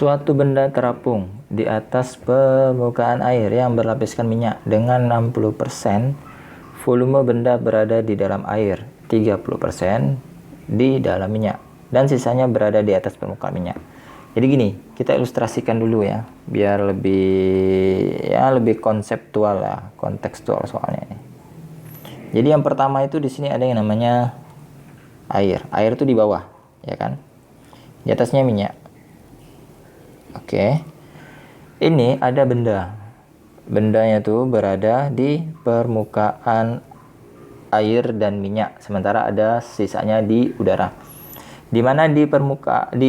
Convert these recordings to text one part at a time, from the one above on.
Suatu benda terapung di atas permukaan air yang berlapiskan minyak dengan 60% volume benda berada di dalam air, 30% di dalam minyak, dan sisanya berada di atas permukaan minyak. Jadi gini, kita ilustrasikan dulu ya, biar lebih konseptual ya, kontekstual soalnya ini. Jadi yang pertama itu di sini ada yang namanya air. Air itu di bawah, ya kan? Di atasnya minyak. Oke. Ini ada benda. Bendanya tuh berada di permukaan air dan minyak, sementara ada sisanya di udara. Dimana di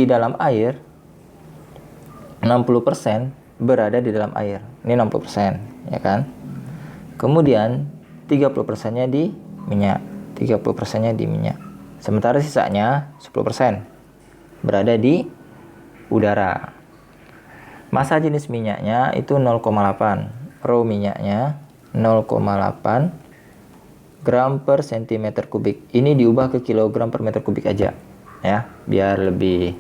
dalam air 60% berada di dalam air. Ini 60%, ya kan? Kemudian 30%-nya di minyak. 30%-nya di minyak. Sementara sisanya 10% berada di udara. Massa jenis minyaknya itu 0,8. Raw minyaknya 0,8 gram per cm kubik. Ini diubah ke kilogram per meter kubik aja, ya, biar lebih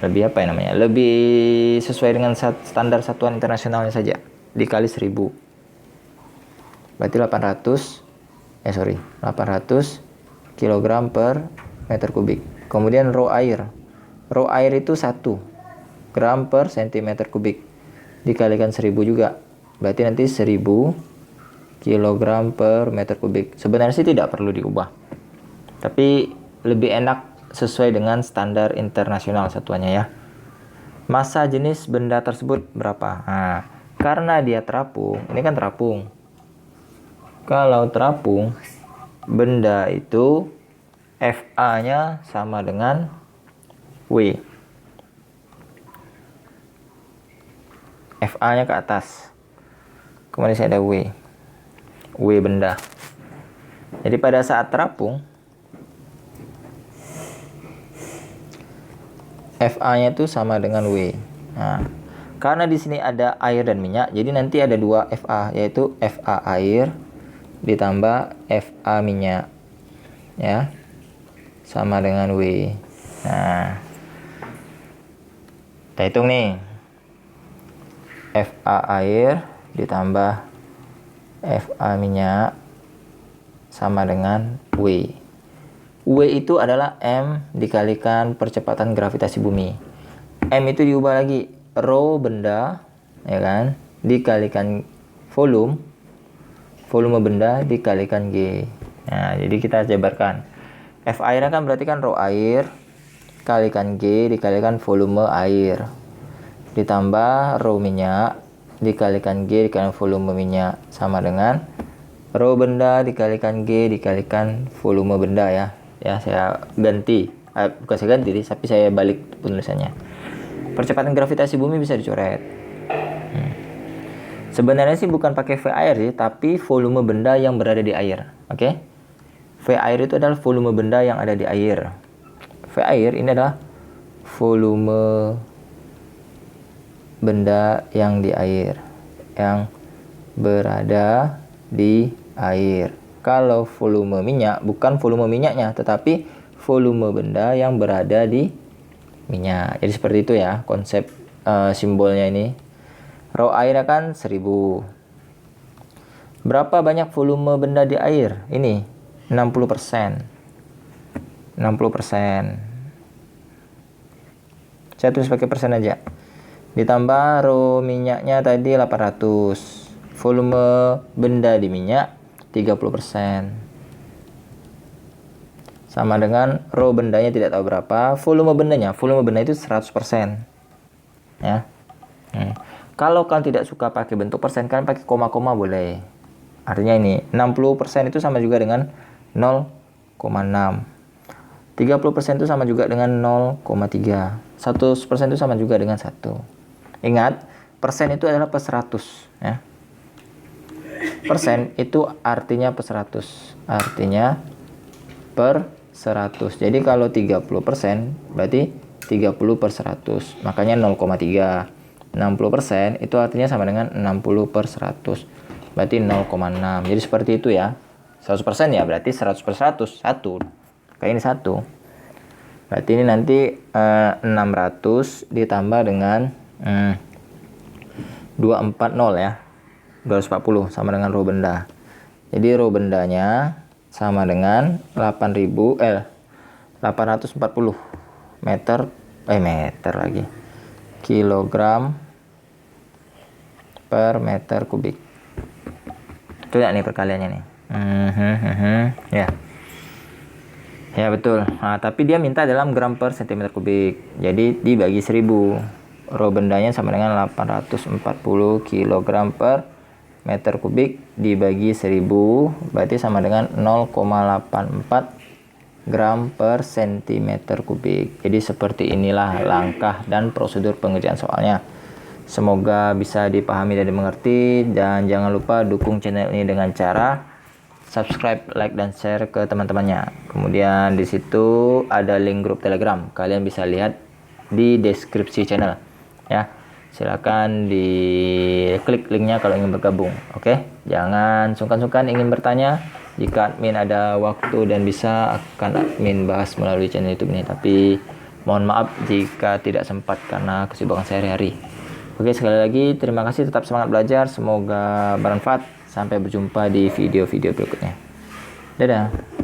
apa ya namanya? Lebih sesuai dengan standar satuan internasionalnya saja. Dikali 1000. Berarti 800 kilogram per meter kubik. Kemudian raw air. Raw air itu 1 gram per cm kubik. Dikalikan 1000 juga. Berarti nanti 1000 kilogram per meter kubik. Sebenarnya sih tidak perlu diubah. Tapi lebih enak sesuai dengan standar internasional satuannya ya. Massa jenis benda tersebut berapa? Nah, karena dia terapung, ini kan terapung. Kalau terapung, benda itu FA-nya sama dengan W. FA-nya ke atas. Kemudian saya ada W. W benda. Jadi pada saat terapung, FA-nya itu sama dengan W. Nah, karena di sini ada air dan minyak, jadi nanti ada 2 FA, yaitu FA air ditambah FA minyak, ya, sama dengan W. Nah, kita hitung nih, FA air ditambah FA minyak sama dengan W. W itu adalah M dikalikan percepatan gravitasi bumi. M itu diubah lagi, rho benda, ya kan, dikalikan volume benda dikalikan G. Nah, jadi kita jabarkan. F airnya kan berarti kan rho air kalikan G dikalikan volume air. Ditambah rho minyak dikalikan G dikalikan volume minyak sama dengan rho benda dikalikan G dikalikan volume benda ya. Ya, saya ganti. Bukan saya ganti, tapi saya balik penulisannya. Percepatan gravitasi bumi bisa dicoret. Sebenarnya sih bukan pakai V air sih, tapi volume benda yang berada di air. Oke? V air itu adalah volume benda yang ada di air. V air ini adalah volume benda yang di air, yang berada di air. Kalau volume minyak, bukan volume minyaknya, tetapi volume benda yang berada di minyak. Jadi seperti itu ya konsep simbolnya ini. Rho airnya kan 1000. Berapa banyak volume benda di air? Ini 60%. 60%. Saya tulis pakai persen aja. Ditambah rho minyaknya tadi 800. Volume benda di minyak 30%. Sama dengan rho bendanya tidak tahu berapa, volume benda itu 100%. Ya. Kalau kalian tidak suka pakai bentuk persen, kalian pakai koma-koma boleh. Artinya ini 60% itu sama juga dengan 0,6. 30% itu sama juga dengan 0,3. 100% itu sama juga dengan 1. Ingat, persen itu adalah per 100, ya. Persen itu artinya per 100. Artinya per 100. Jadi kalau 30% berarti 30 per 100. Makanya 0,3. 60% itu artinya sama dengan 60 per 100. Berarti 0,6. Jadi seperti itu ya. 100% ya berarti 100 per 100. 1. Kayak ini 1. Berarti ini nanti 600 ditambah dengan 240 ya. 240 sama dengan rho benda. Jadi rho bendanya sama dengan 840 meter lagi. Kilogram per meter kubik. Itu ya nih perkaliannya nih. Ya. Ya betul. Nah, tapi dia minta dalam gram per cm kubik. Jadi dibagi 1000. Rho bendanya sama dengan 840 kg per meter kubik dibagi 1000, berarti sama dengan 0,84 gram per cm kubik. Jadi seperti inilah langkah dan prosedur pengerjaan soalnya. Semoga bisa dipahami dan dimengerti, dan jangan lupa dukung channel ini dengan cara subscribe, like, dan share ke teman-temannya. Kemudian di situ ada link grup Telegram. Kalian bisa lihat di deskripsi channel. Ya, silakan diklik linknya kalau ingin bergabung. Oke, jangan sungkan-sungkan ingin bertanya. Jika admin ada waktu dan bisa, akan admin bahas melalui channel YouTube ini. Tapi mohon maaf jika tidak sempat karena kesibukan sehari-hari. Oke, sekali lagi terima kasih, tetap semangat belajar. Semoga bermanfaat. Sampai berjumpa di video-video berikutnya. Dadah.